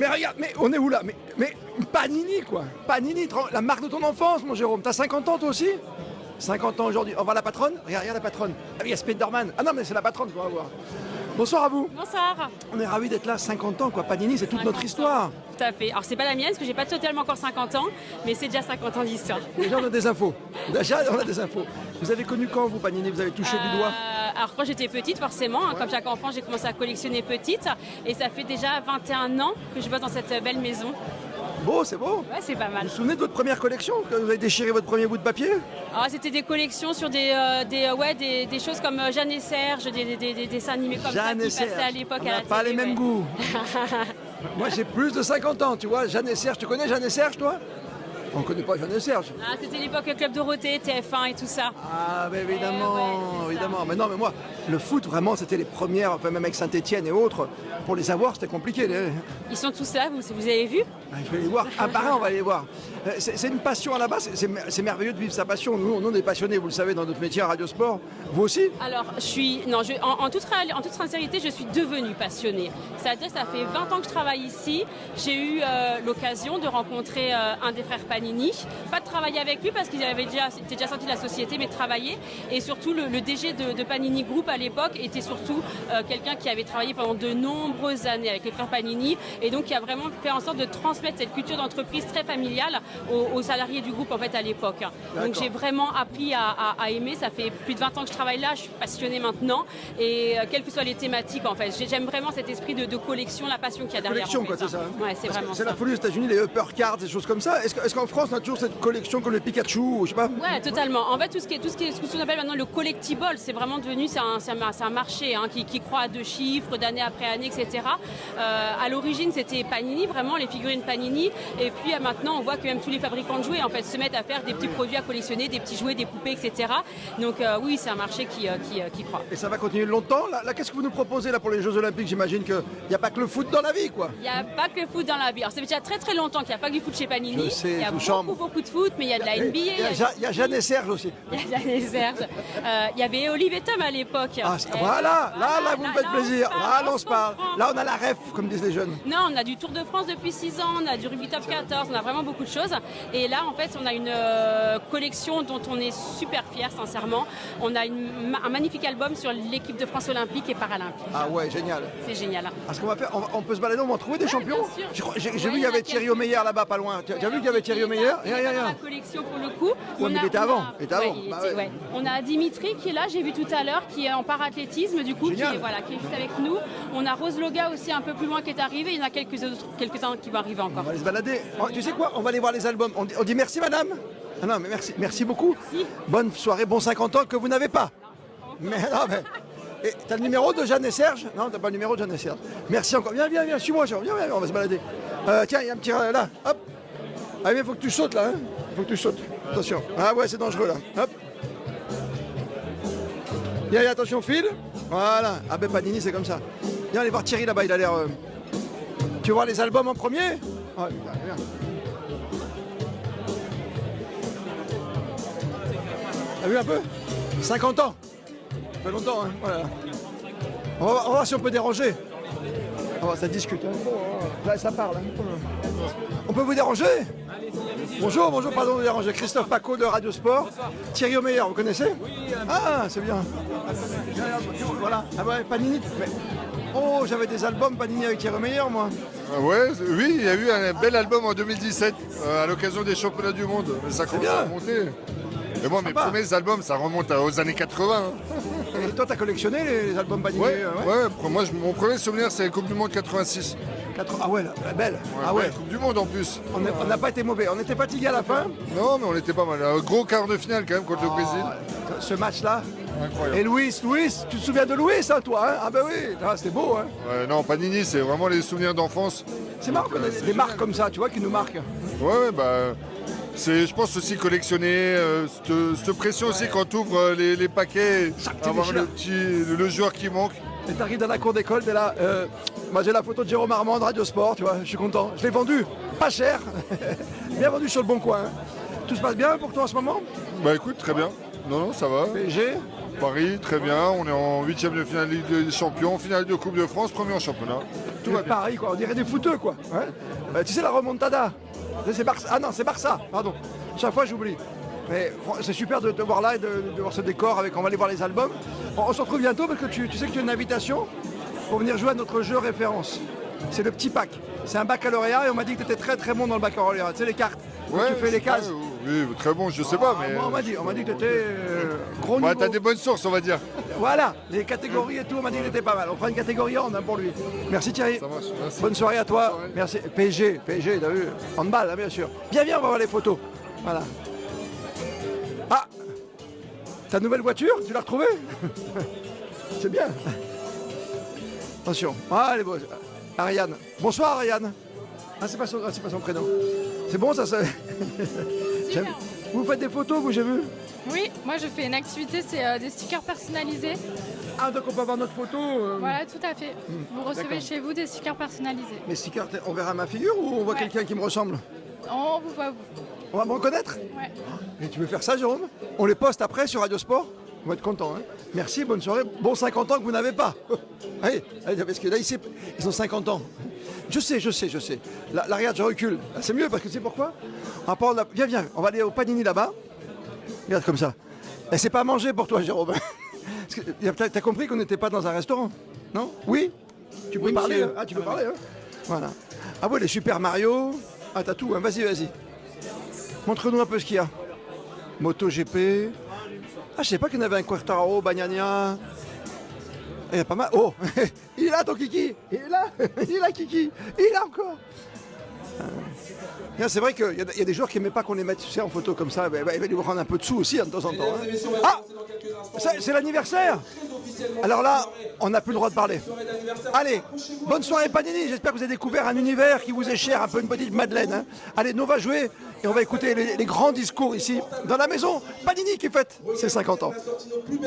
Mais regarde, mais on est où là? Mais Panini quoi. Panini, la marque de ton enfance, mon Jérôme. T'as 50 ans toi aussi? 50 ans aujourd'hui. Au revoir la patronne. Regarde la patronne. Ah oui, il y a Spiderman. Ah non, mais c'est la patronne qu'on va voir. Bonsoir à vous. Bonsoir. On est ravis d'être là, 50 ans quoi. Panini, c'est toute notre 50 histoire. ans. Tout à fait. Alors c'est pas la mienne parce que j'ai pas totalement encore 50 ans, mais c'est déjà 50 ans d'histoire. Déjà on a des infos. Déjà on a des infos. Vous avez connu quand vous Panini? Vous avez touché du doigt? Alors quand j'étais petite forcément, comme chaque enfant j'ai commencé à collectionner petite et ça fait déjà 21 ans que je bosse dans cette belle maison. Beau, c'est beau. Ouais, c'est pas mal. Vous vous souvenez de votre première collection? Quand vous avez déchiré votre premier bout de papier? Alors c'était des collections sur des choses comme Jeanne et Serge, des dessins animés comme Jeanne ça et qui passaient Serge. à l'époque On à la n'a pas télé, les mêmes ouais. goûts. Moi j'ai plus de 50 ans, tu vois. Jeanne et Serge, tu connais Jeanne et Serge toi? On connaît pas Jeanne et Serge. Ah, c'était l'époque Club Dorothée, TF1 et tout ça. Ah ben évidemment, ouais, c'est évidemment. Mais non mais moi, le foot vraiment c'était les premières, enfin même avec Saint-Etienne et autres, pour les avoir c'était compliqué. Ils sont tous là, vous avez vu? Ah, je vais les voir, un par un on va les voir. C'est une passion à la base, c'est merveilleux de vivre sa passion. Nous on est passionnés, vous le savez, dans notre métier à Radio Sport. Vous aussi? Alors, en toute sincérité, je suis devenue passionnée. C'est-à-dire que ça fait 20 ans que je travaille ici. J'ai eu l'occasion de rencontrer un des frères Panini. Pas de travailler avec lui parce qu'il était déjà sorti de la société, mais de travailler. Et surtout, le DG de Panini Group à l'époque était surtout quelqu'un qui avait travaillé pendant de nombreuses années avec les frères Panini et donc qui a vraiment fait en sorte de transmettre cette culture d'entreprise très familiale aux salariés du groupe en fait à l'époque. Donc j'ai vraiment appris à aimer. Ça fait plus de 20 ans que je travaille là, je suis passionnée maintenant et quelles que soient les thématiques en fait, j'aime vraiment cet esprit de collection, la passion qu'il y a derrière. Collection en fait, quoi, c'est ça. Ouais, c'est vraiment c'est ça. la folie aux États-Unis, les Upper Cards, des choses comme ça. Est-ce qu'en France on a toujours cette collection comme le Pikachu, ou je sais pas? Ouais, totalement. En fait, tout ce qu'on appelle maintenant le collectible, c'est vraiment devenu c'est un marché qui croît à deux chiffres d'année après année, etc. À l'origine, c'était Panini, vraiment les figurines Panini, et puis maintenant, on voit que même tous les fabricants de jouets en fait se mettent à faire des petits produits à collectionner, des petits jouets, des poupées, etc. Donc oui, c'est un marché qui croît. Et ça va continuer longtemps. Là, qu'est-ce que vous nous proposez là pour les Jeux Olympiques? J'imagine qu'il n'y a pas que le foot dans la vie, quoi. Il n'y a pas que le foot dans la vie. Alors, ça fait déjà très très longtemps qu'il n'y a pas que du foot chez Panini. Je sais, il y a beaucoup de foot, mais il y a de la NBA. Il y a Jeanne et Serge aussi. Il y a Jeanne et Serge. Il y avait Olive et Tom à l'époque. Ah, voilà, vous me faites plaisir. Là, on se parle. Là, on a la ref, comme disent les jeunes. Non, on a du Tour de France depuis 6 ans, on a du Rugby Top 14, on a vraiment beaucoup de choses. Et là, en fait, on a une collection dont on est super fiers, sincèrement. On a un magnifique album sur l'équipe de France olympique et paralympique. Ah ouais, génial. C'est génial. Ah, ce qu'on va faire, on peut se balader, on va trouver des champions. bien sûr. J'ai vu qu'il y avait Thierry Omeyer là-bas, pas loin. Tu as vu qu'il y avait Thierry Omeyer? Il est dans la collection pour le coup. Ouais, mais il était avant. Ouais. On a Dimitri qui est là, j'ai vu tout à l'heure, qui est en parathlétisme, du coup, qui est juste avec nous. On a Rose Loga aussi un peu plus loin qui est arrivé. Il y en a quelques-uns qui vont arriver encore. On va aller se balader. Tu sais quoi? On va aller voir les albums. On dit merci, madame. Ah non, mais merci beaucoup. Merci. Bonne soirée, bon 50 ans que vous n'avez pas. Mais non, mais. Et t'as le numéro de Jeanne et Serge? Non, t'as pas le numéro de Jeanne et Serge. Merci encore. Viens, suis-moi, viens, on va se balader. Tiens, il y a un petit là, hop. Ah mais faut que tu sautes là, hein. Faut que tu sautes. Attention. Ah ouais, c'est dangereux là. Hop. Viens, attention, file. Voilà. Ah ben Panini, c'est comme ça. Viens aller voir Thierry là-bas, il a l'air. Tu veux voir les albums en premier? Ah, viens. T'as vu un peu? 50 ans. Ça fait longtemps, hein. Voilà. On va voir si on peut déranger. Ça discute. Hein. Là, ça parle. Hein. On peut vous déranger? Bonjour, pardon de vous déranger. Christophe Paco de Radio Sport. Thierry Omeyer, vous connaissez? Oui. Ah, c'est bien. Voilà. Ah ouais, Panini. Mais... Oh, j'avais des albums Panini avec Thierry Omeyer, moi. Oui, il y a eu un bel album en 2017 à l'occasion des championnats du monde. Mais ça commence à remonter. Et moi, mes premiers albums, ça remonte aux années 80. Hein. Et toi, t'as collectionné les albums Panini? Ouais. Moi, mon premier souvenir, c'est la Coupe du Monde 86. Ah ouais, la belle. Ouais, ah ouais. Coupe du Monde en plus. On n'a pas été mauvais. On était fatigués à la fin. Non, mais on était pas mal. Un gros quart de finale quand même contre le Brésil. Ce match-là. Incroyable. Et Louis, tu te souviens de Louis, hein, toi? Hein? Ah ben oui, c'était beau. Hein? Ouais, non, Panini, c'est vraiment les souvenirs d'enfance. C'est marrant qu'on ait des marques comme ça, tu vois, qui nous marquent. Ouais, bah... C'est, je pense aussi collectionner, cette pression aussi quand tu ouvres les paquets, avoir le joueur qui manque. Et t'arrives dans la cour d'école, t'es là, moi j'ai la photo de Jérôme Armand de Radio Sport, tu vois, je suis content. Je l'ai vendu, pas cher, bien vendu sur le bon coin. Tout se passe bien pour toi en ce moment? Bah écoute, très bien. Non, ça va. PSG? Paris, très bien. On est en 8e de finale Ligue des Champions, finale de Coupe de France, premier en championnat. tout va bien. Paris, quoi. On dirait des footeux, quoi. Ouais. Tu sais, la remontada. C'est Barça. Ah non, c'est Barça, pardon. Chaque fois, j'oublie. Mais c'est super de te voir là et de voir ce décor. On va aller voir les albums. On se retrouve bientôt parce que tu sais que tu as une invitation pour venir jouer à notre jeu référence. C'est le petit pack. C'est un baccalauréat et on m'a dit que tu étais très très bon dans le baccalauréat. Tu sais, les cartes. Ouais, tu fais les cases. Oui, très bon, je sais pas, mais. Moi, on m'a dit que tu étais gros niveau. T'as des bonnes sources, on va dire. Voilà, les catégories et tout, on m'a dit que était pas mal. On fera une catégorie en pour lui. Merci Thierry. Ça marche, merci. Bonne soirée à toi. Merci. PSG, t'as vu. Handball, hein, bien sûr. Viens, on va voir les photos. Voilà. Ah, ta nouvelle voiture, tu l'as retrouvée? C'est bien. Attention. Ah, elle est beau. Ariane. Bonsoir Ariane. Ah, c'est pas son prénom. C'est bon ça. Vous faites des photos, vous, j'ai vu? Oui, moi je fais une activité, c'est des stickers personnalisés. Ah, donc on peut avoir notre photo. Voilà, tout à fait. Vous recevez d'accord. chez vous des stickers personnalisés. Mais stickers, on verra ma figure ou on voit Ouais. quelqu'un qui me ressemble? On vous voit, vous. On va me reconnaître? Ouais. Et tu veux faire ça, Jérôme? On les poste après sur Radio Sport? On va être content. Hein. Merci, bonne soirée. Bon 50 ans que vous n'avez pas. Allez, parce que là, ils ont 50 ans. Je sais. Là, regarde, je recule. Là, c'est mieux parce que c'est pourquoi? Viens, on va aller au Panini là-bas. Regarde comme ça. Et c'est pas à manger pour toi, Jérôme. T'as compris qu'on n'était pas dans un restaurant? Non? Oui? Tu peux parler? monsieur. Ah, tu peux parler, hein? Voilà. Ah ouais, les Super Mario. Ah, t'as tout, hein. Vas-y. Montre-nous un peu ce qu'il y a. MotoGP. Ah, je sais pas qu'il y en avait un Quartararo, Bagnaia. Il y a pas mal. Oh, il est là ton Kiki. Il est là Kiki. Il est là encore. C'est vrai qu'il y a des joueurs qui n'aimaient pas qu'on les mette en photo comme ça. Il va lui prendre un peu de sous aussi de temps en temps. Hein. Ah, c'est l'anniversaire. Alors là, on n'a plus le droit de parler. Allez, bonne soirée Panini. J'espère que vous avez découvert un univers qui vous est cher, un peu une petite Madeleine. Hein. Allez, nous on va jouer et on va écouter les grands discours ici dans la maison. Panini qui fête ses 50 ans.